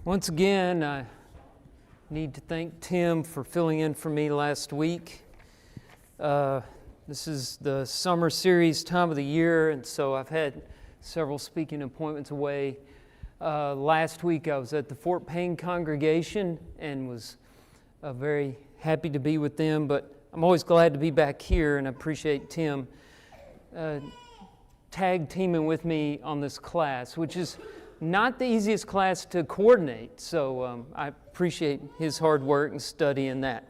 Once again, I need to thank Tim for filling in for me last week. This is the summer series time of the year, and so I've had several speaking appointments away. Last week I was at the Fort Payne congregation and was very happy to be with them, but I'm always glad to be back here, and I appreciate Tim tag teaming with me on this class, which is not the easiest class to coordinate, so I appreciate his hard work and studying that.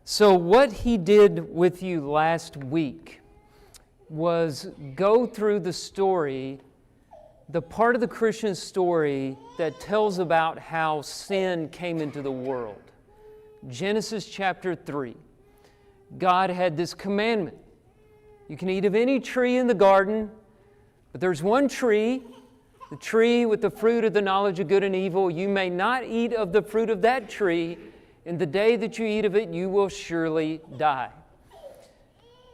So what he did with you last week was go through the story, the part of the Christian story that tells about how sin came into the world. Genesis chapter 3. God had this commandment. You can eat of any tree in the garden, but there's one tree, the tree with the fruit of the knowledge of good and evil. You may not eat of the fruit of that tree. In the day that you eat of it, you will surely die.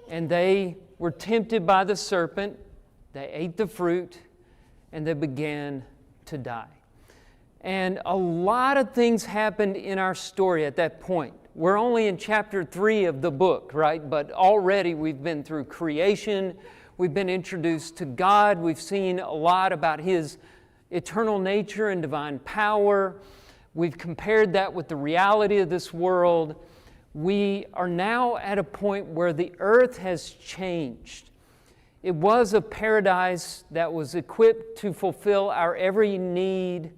And they were tempted by the serpent. They ate the fruit, and they began to die. And a lot of things happened in our story at that point. We're only in chapter 3 of the book, right? But already we've been through creation. We've been introduced to God. We've seen a lot about His eternal nature and divine power. We've compared that with the reality of this world. We are now at a point where the earth has changed. It was a paradise that was equipped to fulfill our every need,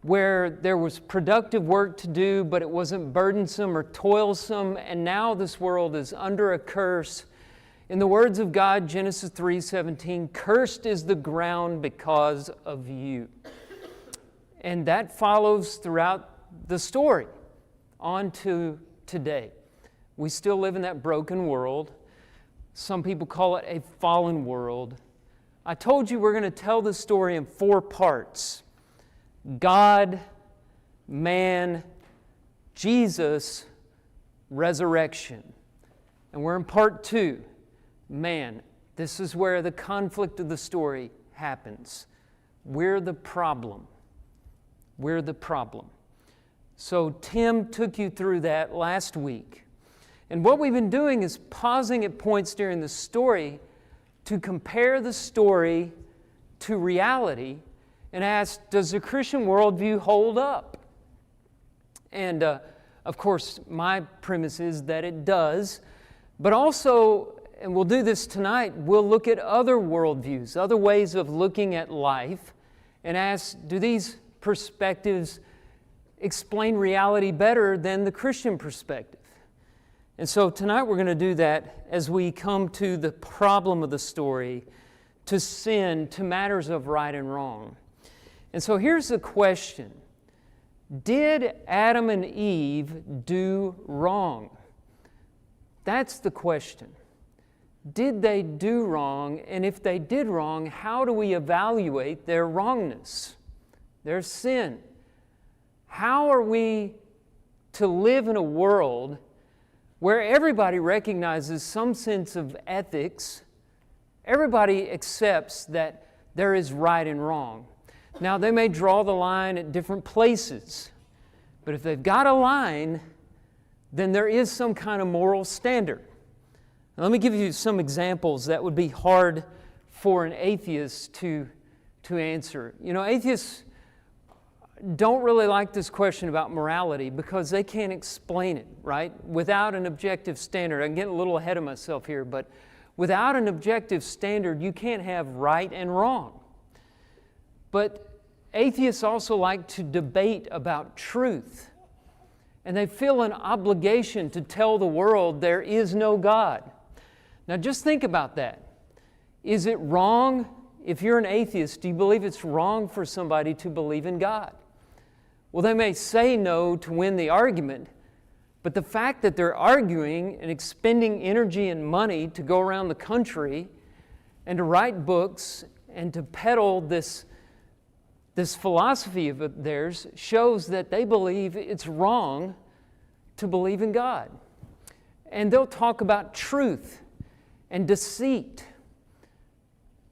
where there was productive work to do, but it wasn't burdensome or toilsome. And now this world is under a curse. In the words of God, Genesis 3:17, cursed is the ground because of you. And that follows throughout the story on to today. We still live in that broken world. Some people call it a fallen world. I told you we're going to tell the story in 4 parts. God, man, Jesus, resurrection. And we're in part 2. Man, this is where the conflict of the story happens. We're the problem. We're the problem. So Tim took you through that last week. And what we've been doing is pausing at points during the story to compare the story to reality and ask, does the Christian worldview hold up? And of course, my premise is that it does, but also, and we'll do this tonight, we'll look at other worldviews, other ways of looking at life, and ask, do these perspectives explain reality better than the Christian perspective? And so tonight we're going to do that as we come to the problem of the story, to sin, to matters of right and wrong. And so here's the question. Did Adam and Eve do wrong? That's the question. Did they do wrong? And if they did wrong, how do we evaluate their wrongness, their sin? How are we to live in a world where everybody recognizes some sense of ethics? Everybody accepts that there is right and wrong. Now, they may draw the line at different places, but if they've got a line, then there is some kind of moral standard. Now, let me give you some examples that would be hard for an atheist to answer. You know, atheists don't really like this question about morality because they can't explain it, right? Without an objective standard. I'm getting a little ahead of myself here, but without an objective standard, you can't have right and wrong. But atheists also like to debate about truth. And they feel an obligation to tell the world there is no God. Now just think about that. Is it wrong, if you're an atheist, do you believe it's wrong for somebody to believe in God? Well, they may say no to win the argument, but the fact that they're arguing and expending energy and money to go around the country and to write books and to peddle this philosophy of theirs shows that they believe it's wrong to believe in God. And they'll talk about truth and deceit.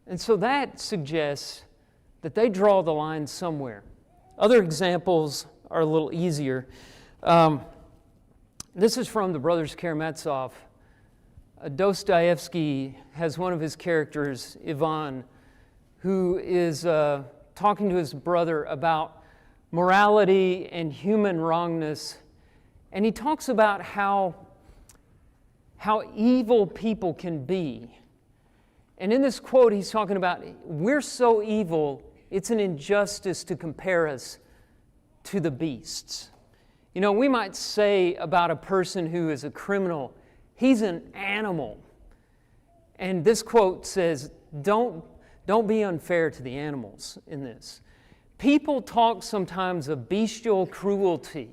And so that suggests that they draw the line somewhere. Other examples are a little easier. This is from the Brothers Karamazov. Dostoevsky has one of his characters, Ivan, who is talking to his brother about morality and human wrongness. And he talks about how evil people can be. And in this quote, he's talking about, we're so evil, it's an injustice to compare us to the beasts. You know, we might say about a person who is a criminal, he's an animal. And this quote says, don't be unfair to the animals in this. People talk sometimes of bestial cruelty,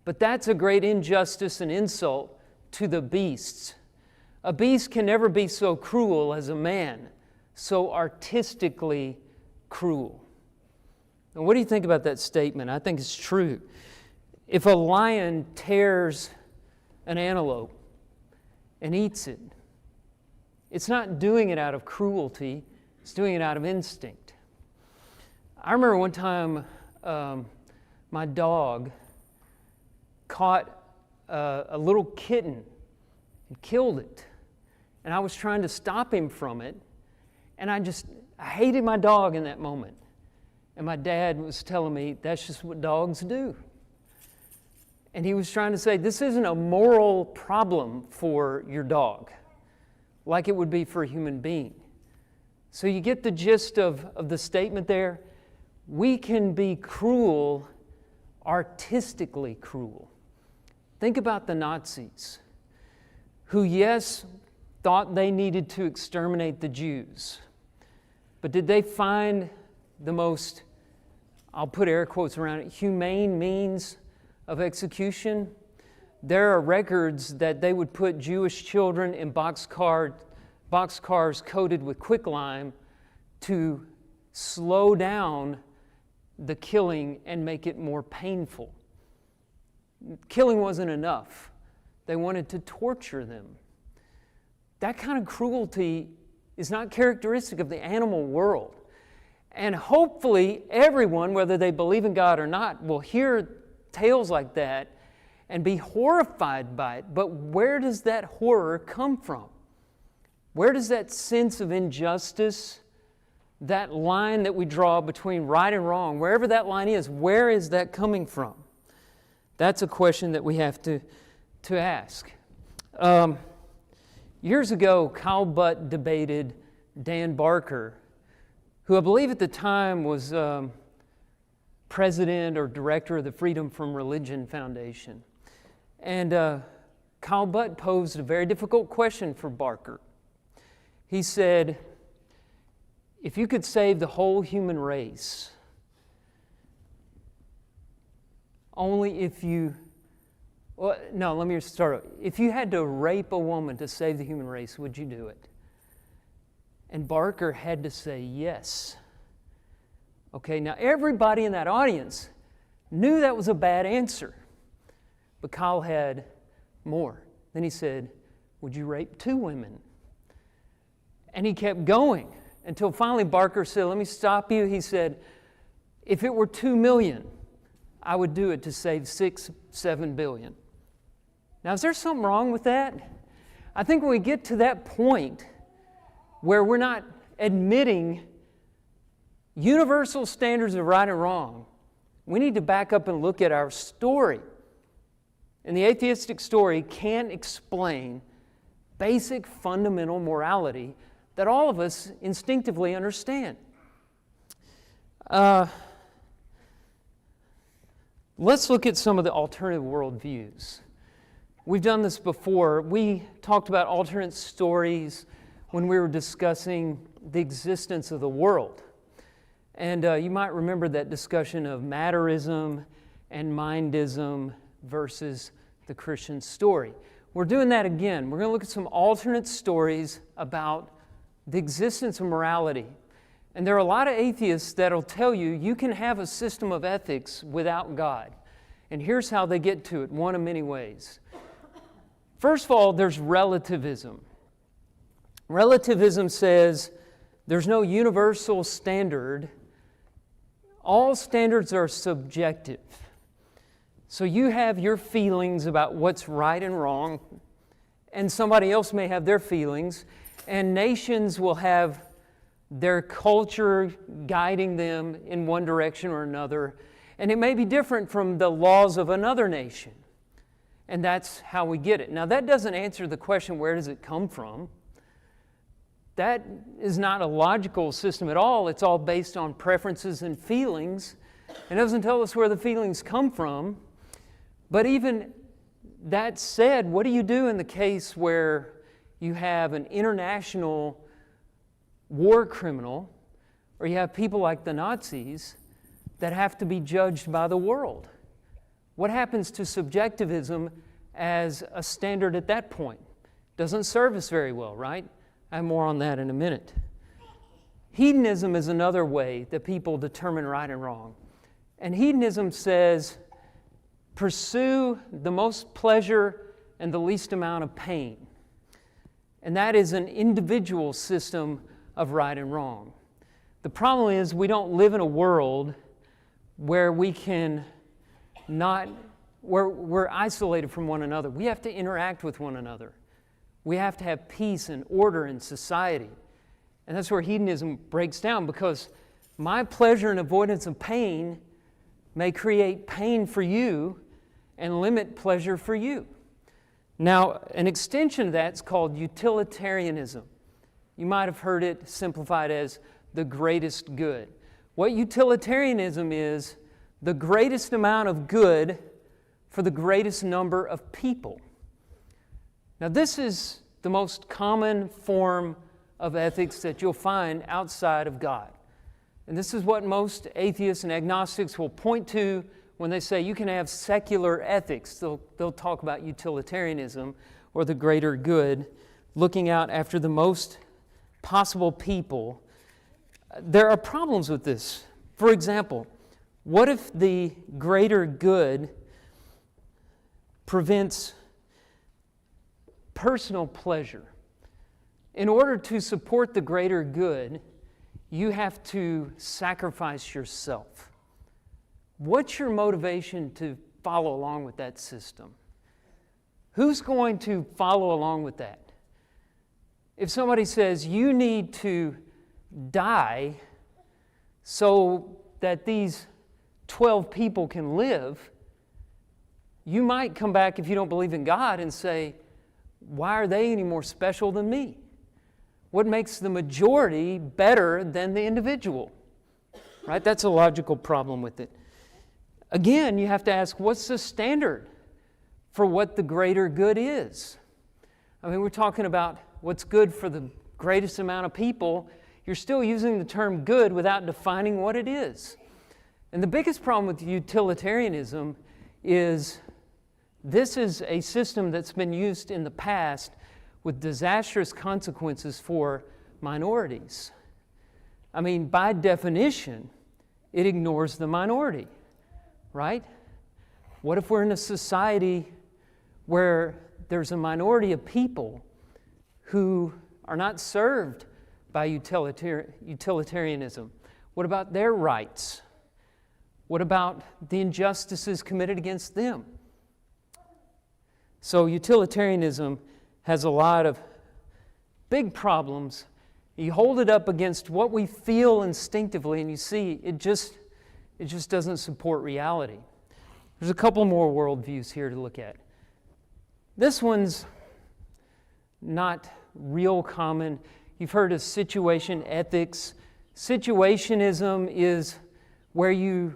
but that's a great injustice and insult to the beasts. A beast can never be so cruel as a man, so artistically cruel. Now, what do you think about that statement? I think it's true. If a lion tears an antelope and eats it, it's not doing it out of cruelty, it's doing it out of instinct. I remember one time my dog caught a little kitten and killed it. And I was trying to stop him from it. And I hated my dog in that moment. And my dad was telling me, that's just what dogs do. And he was trying to say, this isn't a moral problem for your dog, like it would be for a human being. So you get the gist of the statement there. We can be cruel, artistically cruel. Think about the Nazis, who, yes, thought they needed to exterminate the Jews. But did they find the most, I'll put air quotes around it, humane means of execution? There are records that they would put Jewish children in boxcars coated with quicklime to slow down the killing and make it more painful. Killing wasn't enough. They wanted to torture them. That kind of cruelty is not characteristic of the animal world. And hopefully everyone, whether they believe in God or not, will hear tales like that and be horrified by it. But where does that horror come from? Where does that sense of injustice, that line that we draw between right and wrong, wherever that line is, where is that coming from? That's a question that we have to ask. Years ago, Kyle Butt debated Dan Barker, who I believe at the time was president or director of the Freedom from Religion Foundation. And Kyle Butt posed a very difficult question for Barker. He said, if you could save the whole human race, only if you, well, no, let me start. If you had to rape a woman to save the human race, would you do it? And Barker had to say yes. Okay, now everybody in that audience knew that was a bad answer. But Kyle had more. Then he said, would you rape 2 women? And he kept going until finally Barker said, let me stop you. He said, if it were 2 million, I would do it to save 6-7 billion. Now, is there something wrong with that? I think when we get to that point where we're not admitting universal standards of right and wrong, we need to back up and look at our story. And the atheistic story can't explain basic fundamental morality that all of us instinctively understand. Let's look at some of the alternative worldviews. We've done this before. We talked about alternate stories when we were discussing the existence of the world. And you might remember that discussion of matterism and mindism versus the Christian story. We're doing that again. We're going to look at some alternate stories about the existence of morality. And there are a lot of atheists that will tell you you can have a system of ethics without God. And here's how they get to it, one of many ways. First of all, there's relativism. Relativism says there's no universal standard all standards are subjective. So you have your feelings about what's right and wrong, and somebody else may have their feelings, and nations will have their culture guiding them in one direction or another, and it may be different from the laws of another nation. And that's how we get it. Now, that doesn't answer the question, where does it come from? That is not a logical system at all. It's all based on preferences and feelings. It doesn't tell us where the feelings come from. But even that said, what do you do in the case where you have an international war criminal, or you have people like the Nazis that have to be judged by the world? What happens to subjectivism as a standard at that point? Doesn't serve us very well, right? I have more on that in a minute. Hedonism is another way that people determine right and wrong. And hedonism says, pursue the most pleasure and the least amount of pain. And that is an individual system of right and wrong. The problem is we don't live in a world where we can where we're isolated from one another. We have to interact with one another. We have to have peace and order in society. And that's where hedonism breaks down, because my pleasure and avoidance of pain may create pain for you and limit pleasure for you. Now, an extension of that is called utilitarianism. You might have heard it simplified as the greatest good. What utilitarianism is, the greatest amount of good for the greatest number of people. Now, this is the most common form of ethics that you'll find outside of God. And this is what most atheists and agnostics will point to when they say you can have secular ethics. They'll talk about utilitarianism, or the greater good, looking out after the most possible people. There are problems with this. For example, what if the greater good prevents personal pleasure? In order to support the greater good, you have to sacrifice yourself. What's your motivation to follow along with that system? Who's going to follow along with that? If somebody says you need to die so that these 12 people can live, you might come back, if you don't believe in God, and say, why are they any more special than me? What makes the majority better than the individual? Right? That's a logical problem with it. Again, you have to ask, what's the standard for what the greater good is? I mean, we're talking about what's good for the greatest amount of people. You're still using the term good without defining what it is. And the biggest problem with utilitarianism is this is a system that's been used in the past with disastrous consequences for minorities. I mean, by definition, it ignores the minority, right? What if we're in a society where there's a minority of people who are not served by utilitarianism? What about their rights? What about the injustices committed against them? So utilitarianism has a lot of big problems. You hold it up against what we feel instinctively, and you see it just doesn't support reality. There's a couple more worldviews here to look at. This one's not real common. You've heard of situation ethics. Situationism is where you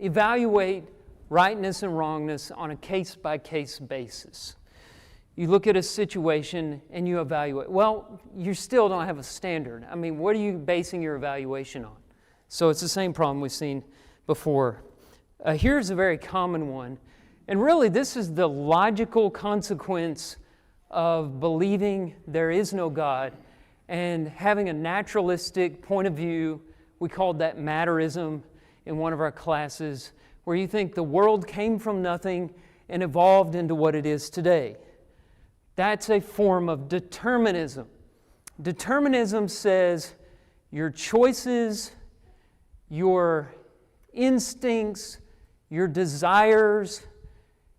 evaluate rightness and wrongness on a case-by-case basis. You look at a situation and you evaluate. Well, you still don't have a standard. I mean, what are you basing your evaluation on? So it's the same problem we've seen before. Here's a very common one. And really, this is the logical consequence of believing there is no God and having a naturalistic point of view. We called that matterism in one of our classes, where you think the world came from nothing and evolved into what it is today. That's a form of determinism. Determinism says your choices, your instincts, your desires,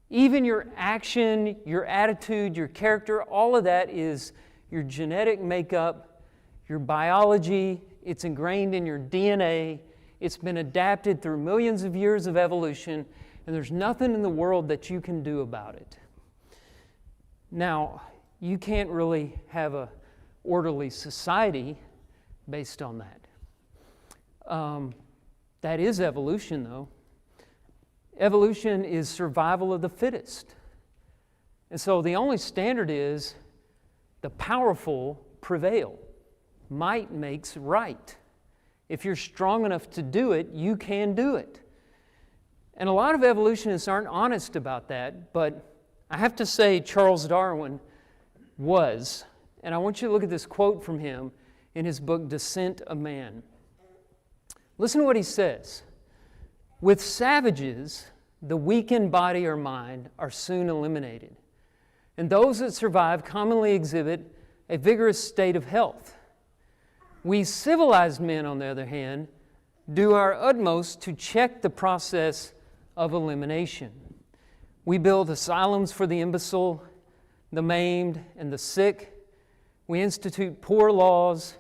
even your action, your attitude, your character, all of that is your genetic makeup, your biology. It's ingrained in your DNA. It's been adapted through millions of years of evolution, and there's nothing in the world that you can do about it. Now, you can't really have an orderly society based on that. That is evolution, though. Evolution is survival of the fittest. And so the only standard is the powerful prevail. Might makes right. If you're strong enough to do it, you can do it. And a lot of evolutionists aren't honest about that, but I have to say Charles Darwin was. And I want you to look at this quote from him in his book, Descent of Man. Listen to what he says. With savages, the weak in body or mind are soon eliminated, and those that survive commonly exhibit a vigorous state of health. We civilized men, on the other hand, do our utmost to check the process of elimination. We build asylums for the imbecile, the maimed, and the sick. We institute poor laws,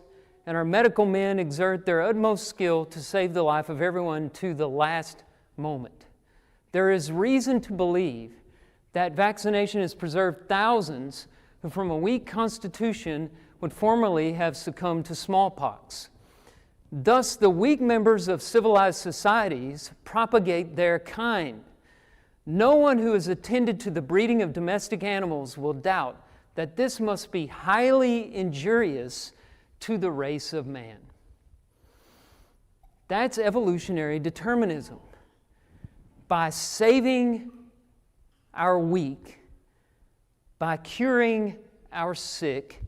and our medical men exert their utmost skill to save the life of everyone to the last moment. There is reason to believe that vaccination has preserved thousands who from a weak constitution would formerly have succumbed to smallpox. Thus, the weak members of civilized societies propagate their kind. No one who has attended to the breeding of domestic animals will doubt that this must be highly injurious to the race of man. That's evolutionary determinism. By saving our weak, by curing our sick,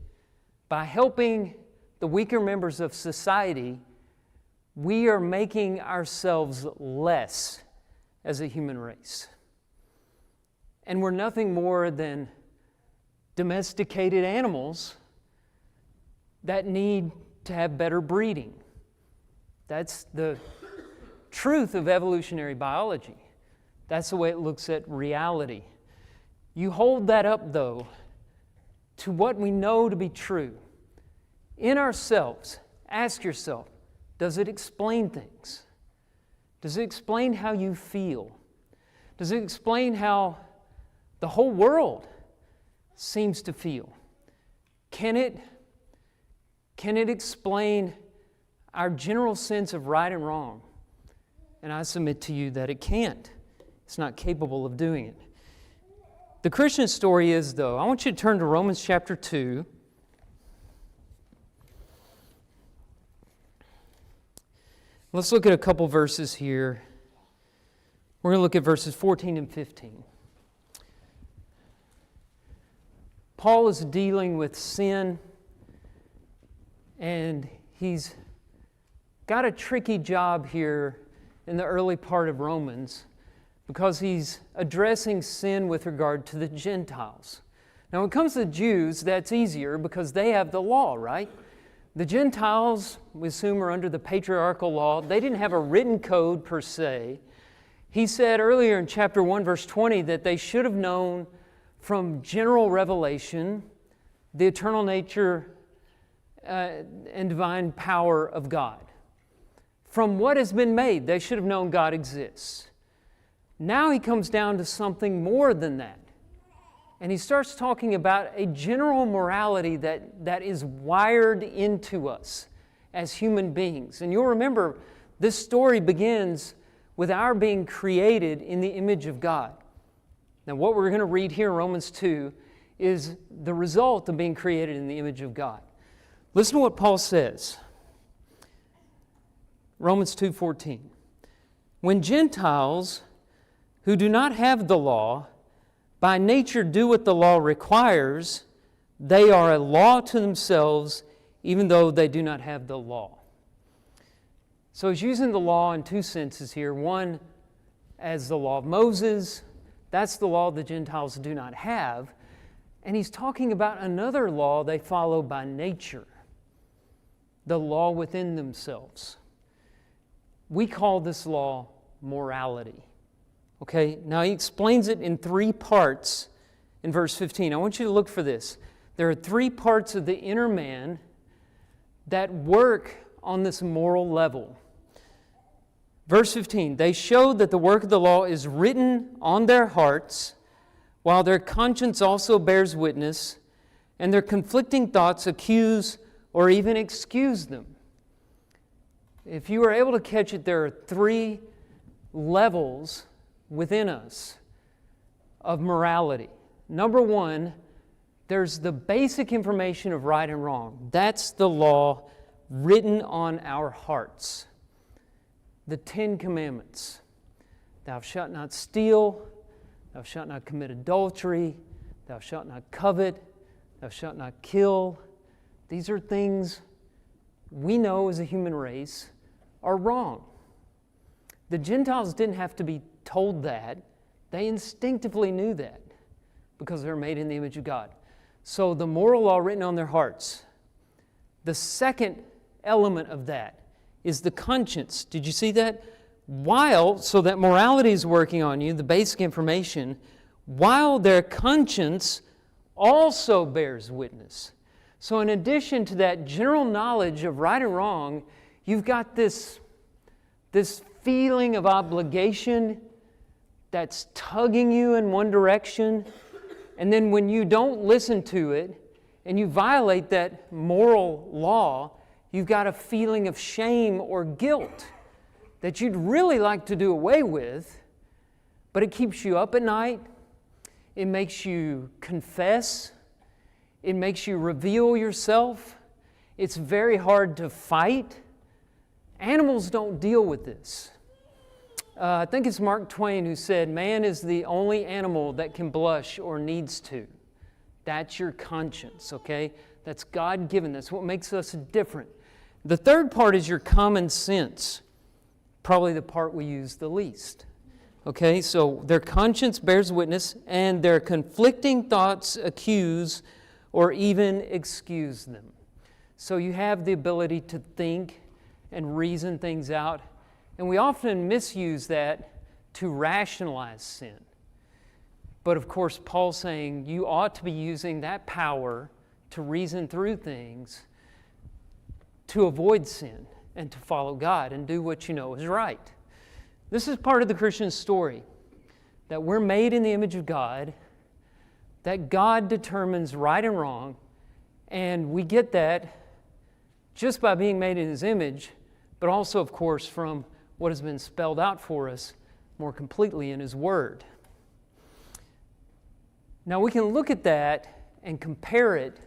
by helping the weaker members of society, we are making ourselves less as a human race. And we're nothing more than domesticated animals that need to have better breeding. That's the truth of evolutionary biology. That's the way it looks at reality. You hold that up, though, to what we know to be true. In ourselves, ask yourself, does it explain things? Does it explain how you feel? Does it explain how the whole world seems to feel? Can it explain our general sense of right and wrong? And I submit to you that it can't. It's not capable of doing it. The Christian story is, though, I want you to turn to Romans chapter 2. Let's look at a couple verses here. We're going to look at verses 14 and 15. Paul is dealing with sin, and he's got a tricky job here in the early part of Romans because he's addressing sin with regard to the Gentiles. Now, when it comes to the Jews, that's easier because they have the law, right? The Gentiles, we assume, are under the patriarchal law. They didn't have a written code per se. He said earlier in chapter 1, verse 20, that they should have known from general revelation the eternal nature and divine power of God. From what has been made, they should have known God exists. Now he comes down to something more than that. And he starts talking about a general morality that is wired into us as human beings. And you'll remember, this story begins with our being created in the image of God. Now, what we're going to read here in Romans 2 is the result of being created in the image of God. Listen to what Paul says. Romans 2:14. When Gentiles who do not have the law by nature do what the law requires, they are a law to themselves, even though they do not have the law. So he's using the law in two senses here. One, as the law of Moses. That's the law the Gentiles do not have. And he's talking about another law they follow by nature, the law within themselves. We call this law morality. Okay, now he explains it in 3 parts in verse 15. I want you to look for this. There are 3 parts of the inner man that work on this moral level. Verse 15, they show that the work of the law is written on their hearts, while their conscience also bears witness, and their conflicting thoughts accuse or even excuse them. If you are able to catch it, there are 3 levels within us of morality. Number 1, there's the basic information of right and wrong. That's the law written on our hearts. The 10 Commandments. Thou shalt not steal, thou shalt not commit adultery, thou shalt not covet, thou shalt not kill. These are things we know as a human race are wrong. The Gentiles didn't have to be told that. They instinctively knew that because they're made in the image of God. So the moral law written on their hearts. The second element of that is the conscience. Did you see that? So that morality is working on you, the basic information, while their conscience also bears witness. So in addition to that general knowledge of right and wrong, you've got this feeling of obligation that's tugging you in one direction. And then when you don't listen to it and you violate that moral law, you've got a feeling of shame or guilt that you'd really like to do away with, but it keeps you up at night. It makes you confess. It makes you reveal yourself. It's very hard to fight. Animals don't deal with this. I think it's Mark Twain who said, man is the only animal that can blush or needs to. That's your conscience, okay? That's God-given. That's what makes us different. The third part is your common sense, probably the part we use the least. Okay, so their conscience bears witness, and their conflicting thoughts accuse or even excuse them. So you have the ability to think and reason things out, and we often misuse that to rationalize sin. But of course, Paul's saying you ought to be using that power to reason through things to avoid sin and to follow God and do what you know is right. This is part of the Christian story, that we're made in the image of God, that God determines right and wrong, and we get that just by being made in His image, but also, of course, from what has been spelled out for us more completely in His Word. Now we can look at that and compare it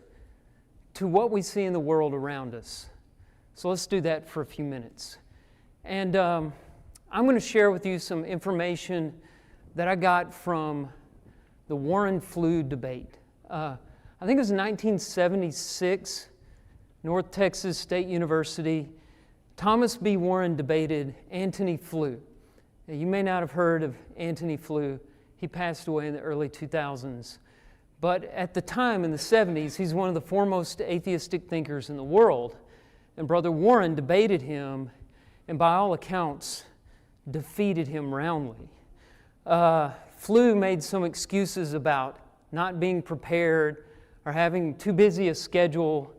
to what we see in the world around us. So let's do that for a few minutes. And I'm going to share with you some information that I got from the Warren flu debate. I think it was 1976, North Texas State University. Thomas B. Warren debated Antony Flew. Now, you may not have heard of Antony Flew. He passed away in the early 2000s. But at the time, in the 70s, he's one of the foremost atheistic thinkers in the world. And Brother Warren debated him, and by all accounts, defeated him roundly. Flew made some excuses about not being prepared or having too busy a schedule,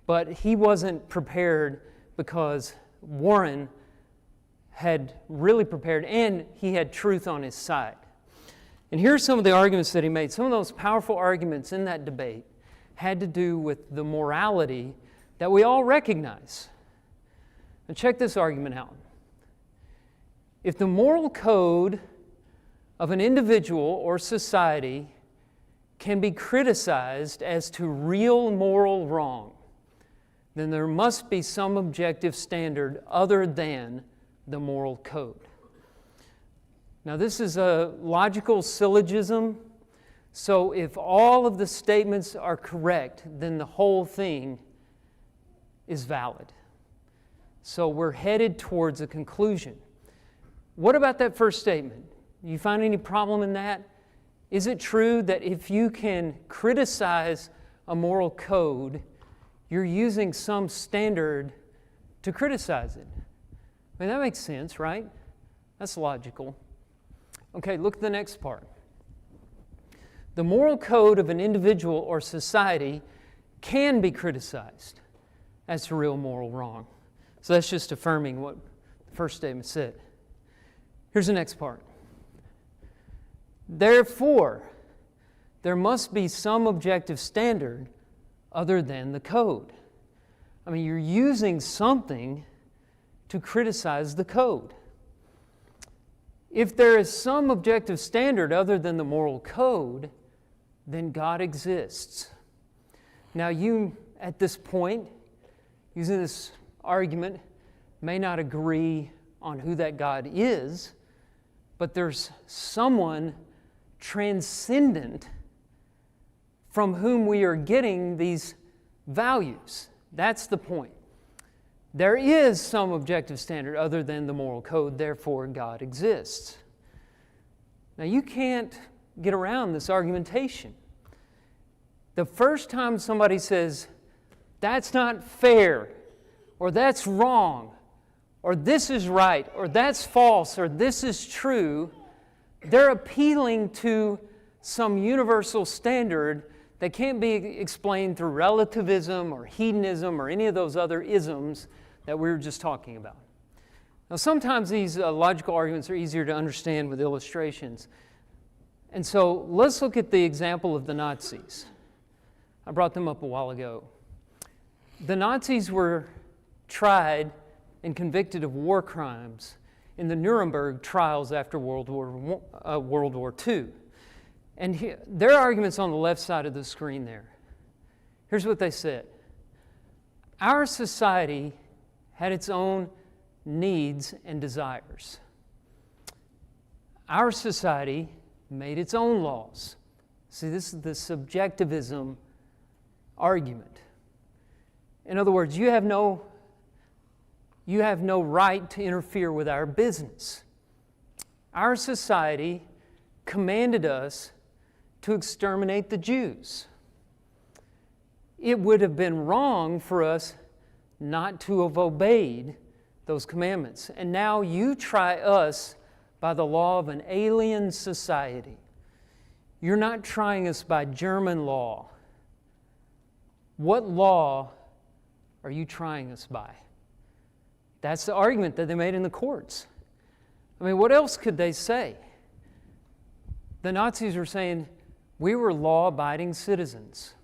but he wasn't prepared because Warren had really prepared, and he had truth on his side. And here are some of the arguments that he made. Some of those powerful arguments in that debate had to do with the morality that we all recognize. And check this argument out. If the moral code of an individual or society can be criticized as to real moral wrong, then there must be some objective standard other than the moral code. Now, this is a logical syllogism, so if all of the statements are correct, then the whole thing is valid. So we're headed towards a conclusion. What about that first statement? You find any problem in that? Is it true that if you can criticize a moral code, you're using some standard to criticize it? I mean, that makes sense, right? That's logical. Okay, look at the next part. The moral code of an individual or society can be criticized. That's a real moral wrong. So that's just affirming what the first statement said. Here's the next part. Therefore, there must be some objective standard other than the code. I mean, you're using something to criticize the code. If there is some objective standard other than the moral code, then God exists. Now, you, at this point, using this argument, may not agree on who that God is, but there's someone transcendent from whom we are getting these values. That's the point. There is some objective standard other than the moral code, therefore God exists. Now you can't get around this argumentation. The first time somebody says, that's not fair, or that's wrong, or this is right, or that's false, or this is true, they're appealing to some universal standard that can't be explained through relativism or hedonism or any of those other isms that we were just talking about. Now, sometimes these logical arguments are easier to understand with illustrations. And so let's look at the example of the Nazis. I brought them up a while ago. The Nazis were tried and convicted of war crimes in the Nuremberg trials after World War II. And their argument's on the left side of the screen there. Here's what they said. Our society had its own needs and desires. Our society made its own laws. See, this is the subjectivism argument. In other words, you have no right to interfere with our business. Our society commanded us to exterminate the Jews. It would have been wrong for us not to have obeyed those commandments. And now you try us by the law of an alien society. You're not trying us by German law. What law are you trying us by? That's the argument that they made in the courts. I mean, what else could they say? The Nazis were saying, we were law-abiding citizens.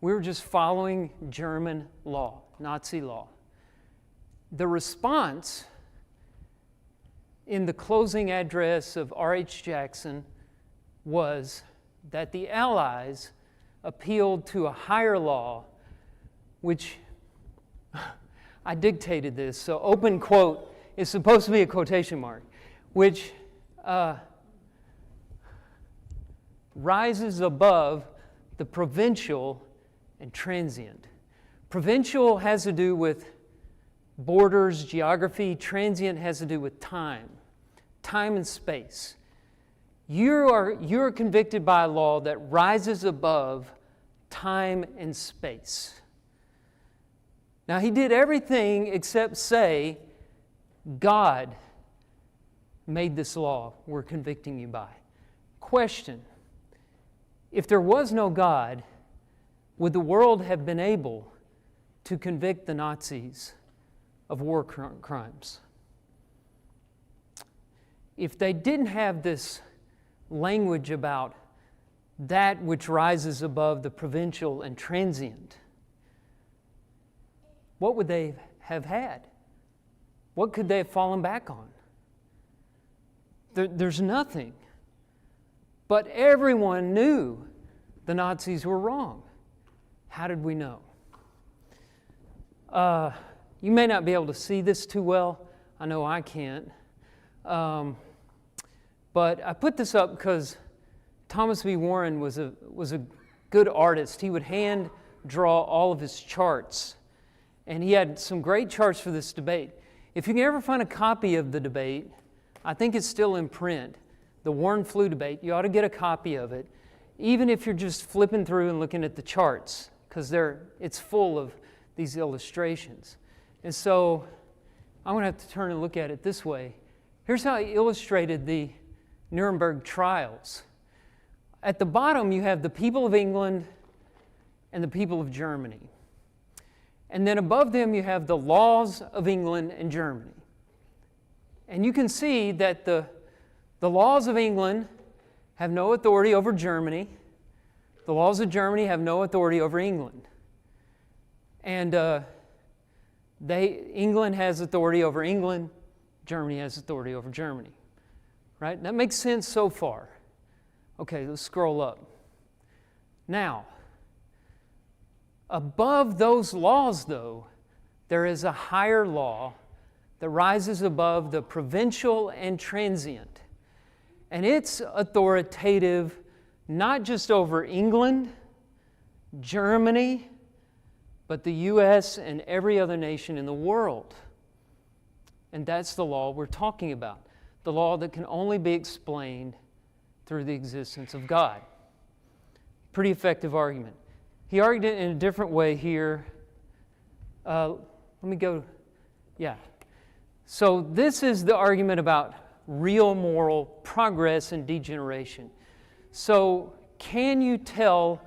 We were just following German law, Nazi law. The response in the closing address of R.H. Jackson was that the Allies appealed to a higher law, which I dictated this, so open quote is supposed to be a quotation mark, which rises above the provincial and transient. Provincial has to do with borders, geography. Transient has to do with time and space. You're convicted by a law that rises above time and space. Now, he did everything except say, God made this law we're convicting you by. Question: if there was no God, would the world have been able to convict the Nazis of war crimes? If they didn't have this language about that which rises above the provincial and transient, what would they have had? What could they have fallen back on? There's nothing. But everyone knew the Nazis were wrong. How did we know? You may not be able to see this too well. I know I can't. But I put this up because Thomas B. Warren was a good artist. He would hand draw all of his charts. And he had some great charts for this debate. If you can ever find a copy of the debate, I think it's still in print, the Warren flu debate, you ought to get a copy of it, even if you're just flipping through and looking at the charts, because it's full of these illustrations. And so I'm going to have to turn and look at it this way. Here's how he illustrated the Nuremberg trials. At the bottom, you have the people of England and the people of Germany. And then above them, you have the laws of England and Germany. And you can see that the laws of England have no authority over Germany. The laws of Germany have no authority over England. And England has authority over England. Germany has authority over Germany. Right? That makes sense so far. Okay, let's scroll up. Now, above those laws, though, there is a higher law that rises above the provincial and transient. And it's authoritative not just over England, Germany, but the U.S. and every other nation in the world. And that's the law we're talking about, the law that can only be explained through the existence of God. Pretty effective argument. He argued it in a different way here. So this is the argument about real moral progress and degeneration. So can you tell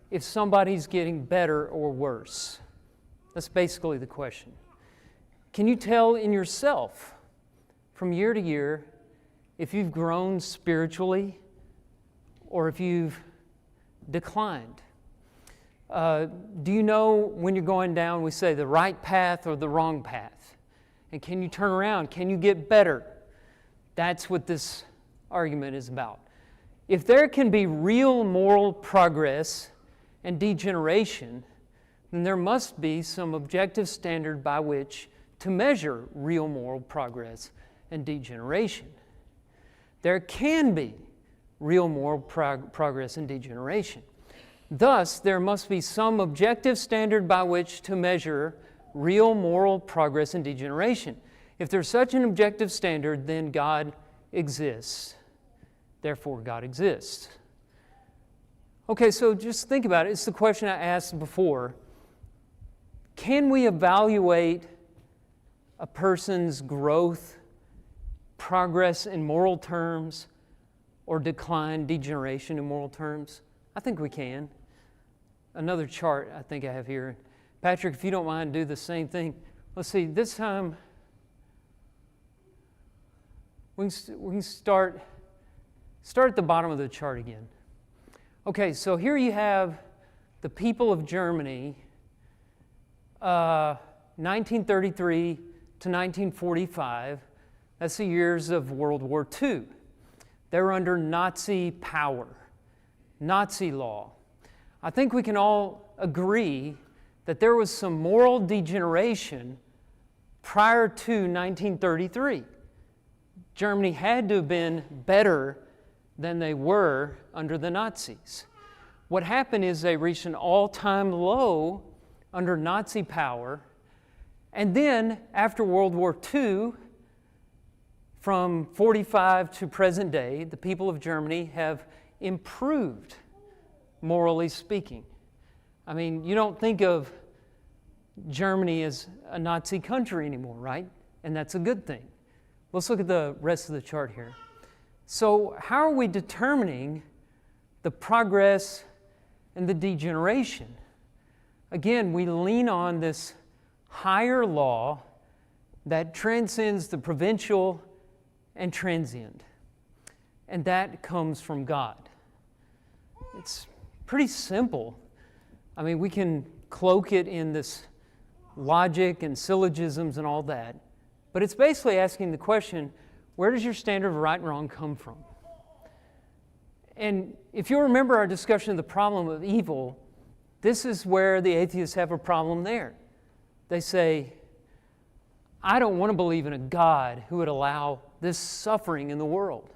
if somebody's getting better or worse? That's basically the question. Can you tell in yourself from year to year if you've grown spiritually or if you've declined? Do you know when you're going down, we say, the right path or the wrong path? And can you turn around? Can you get better? That's what this argument is about. If there can be real moral progress and degeneration, then there must be some objective standard by which to measure real moral progress and degeneration. There can be real moral progress and degeneration. Thus, there must be some objective standard by which to measure real moral progress and degeneration. If there's such an objective standard, then God exists. Therefore, God exists. Okay, so just think about it. It's the question I asked before. Can we evaluate a person's growth, progress in moral terms, or decline, degeneration in moral terms? I think we can. Another chart I think I have here. Patrick, if you don't mind, do the same thing. Let's see, this time we can start at the bottom of the chart again. Okay, so here you have the people of Germany, 1933 to 1945. That's the years of World War II. They were under Nazi power, Nazi law. I think we can all agree that there was some moral degeneration prior to 1933. Germany had to have been better than they were under the Nazis. What happened is they reached an all-time low under Nazi power, and then after World War II, from 45 to present day, the people of Germany have improved, morally speaking. I mean, you don't think of Germany as a Nazi country anymore, right? And that's a good thing. Let's look at the rest of the chart here. So how are we determining the progress and the degeneration? Again, we lean on this higher law that transcends the provincial and transient. And that comes from God. It's pretty simple. I mean, we can cloak it in this logic and syllogisms and all that, but it's basically asking the question, where does your standard of right and wrong come from? And if you remember our discussion of the problem of evil, this is where the atheists have a problem there. They say, I don't want to believe in a God who would allow this suffering in the world.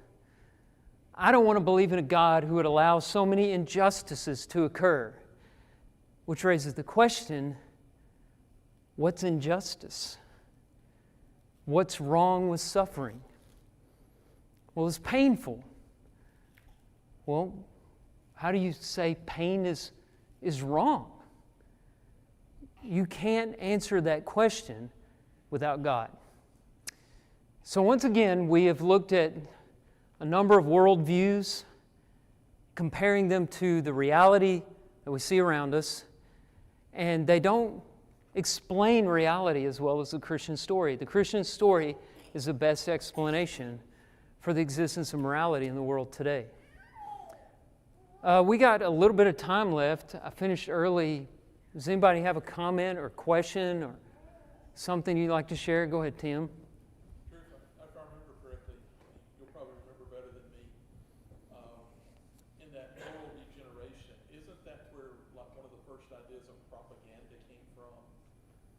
I don't want to believe in a God who would allow so many injustices to occur. Which raises the question, what's injustice? What's wrong with suffering? Well, it's painful. Well, how do you say pain is wrong? You can't answer that question without God. So once again, we have looked at a number of worldviews, comparing them to the reality that we see around us, and they don't explain reality as well as the Christian story. The Christian story is the best explanation for the existence of morality in the world today. We got a little bit of time left. I finished early. Does anybody have a comment or question or something you'd like to share? Go ahead, Tim. If I remember correctly, you'll probably remember better than me. In that moral regeneration, isn't that where like one of the first ideas of propaganda came from?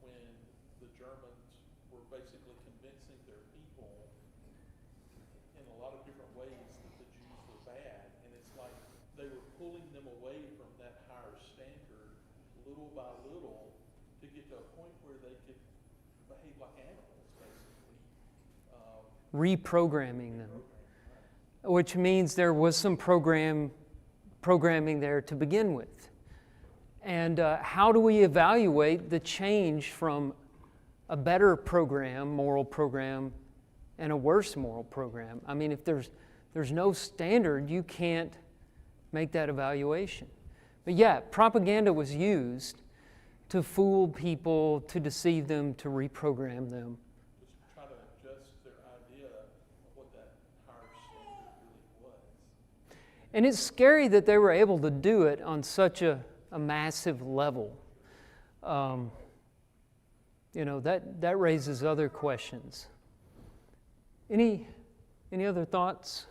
When the Germans were basically convincing their people in a lot of different ways that the Jews were bad, and it's like they were pulling them away from that higher standard little by little to get to a point where they could behave like animals, basically. Reprogramming them, which means there was some programming there to begin with. And how do we evaluate the change from a better program, moral program, and a worse moral program? I mean, if there's no standard, you can't make that evaluation. But yeah, propaganda was used to fool people, to deceive them, to reprogram them. Just try to adjust their idea of what that higher standard really was. And it's scary that they were able to do it on such a massive level. That raises other questions. Any other thoughts?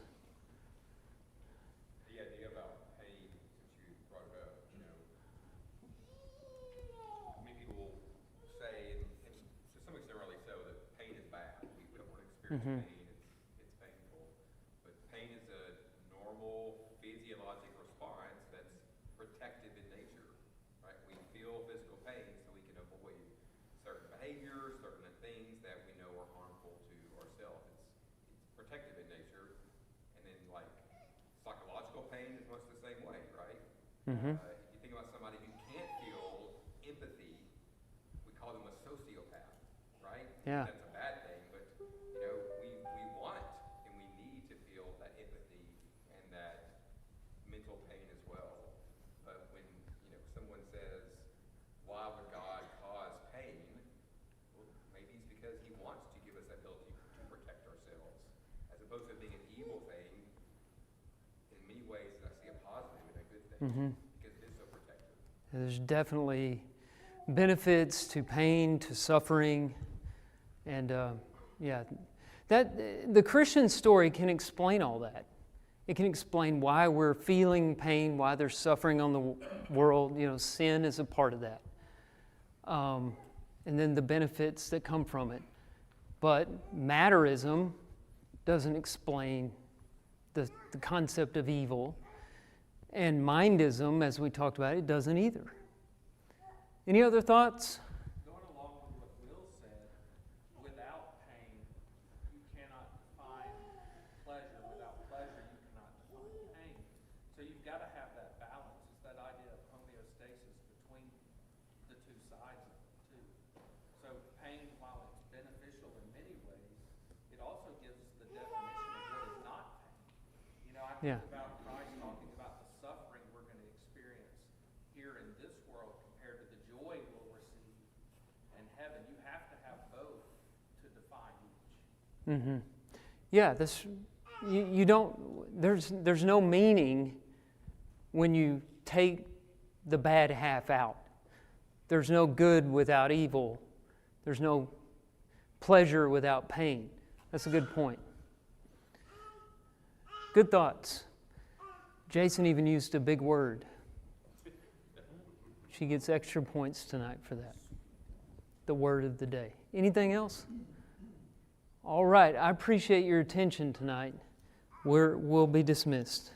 The idea about pain, since you brought it up, many people will say, and to some extent rightly so, that pain is bad. We don't want to experience pain. It's painful. But pain is a normal physiologic response that's protective in nature, right? We feel physical pain so we can avoid certain behaviors, certain things that we know are harmful to ourselves. It's protective in nature. And then like psychological pain is much the same way, right? Mm-hmm. If you think about somebody who can't feel empathy, we call them a sociopath, right? Yeah. That's a bad thing, but we want and we need to feel that empathy and that mental pain as well. But when someone says, "Why would God cause pain?" Well, maybe it's because He wants to give us that ability to protect ourselves, as opposed to being an evil thing. In many ways, I see a positive and a good thing because it is so protective. There's definitely benefits to pain, to suffering, and that the Christian story can explain all that. It can explain why we're feeling pain, why there's suffering on the world. Sin is a part of that, and then the benefits that come from it. But matterism doesn't explain the concept of evil, and mindism, as we talked about, it doesn't either. Any other thoughts? Going along with what Will said, without pain, you cannot define pleasure. Without pleasure, you cannot define pain. So you've got to have that balance. It's that idea of homeostasis between the two sides of it, too. So pain, while it's beneficial in many ways, it also gives us the definition of what is not pain. I think about Christ talking about the suffering we're going to experience here in this world compared to the joy we'll receive in heaven. You have to have both to define each. Mm-hmm. Yeah, you don't. There's no meaning when you take the bad half out. There's no good without evil. There's no pleasure without pain. That's a good point. Good thoughts. Jason even used a big word. She gets extra points tonight for that. The word of the day. Anything else? All right. I appreciate your attention tonight. We'll be dismissed.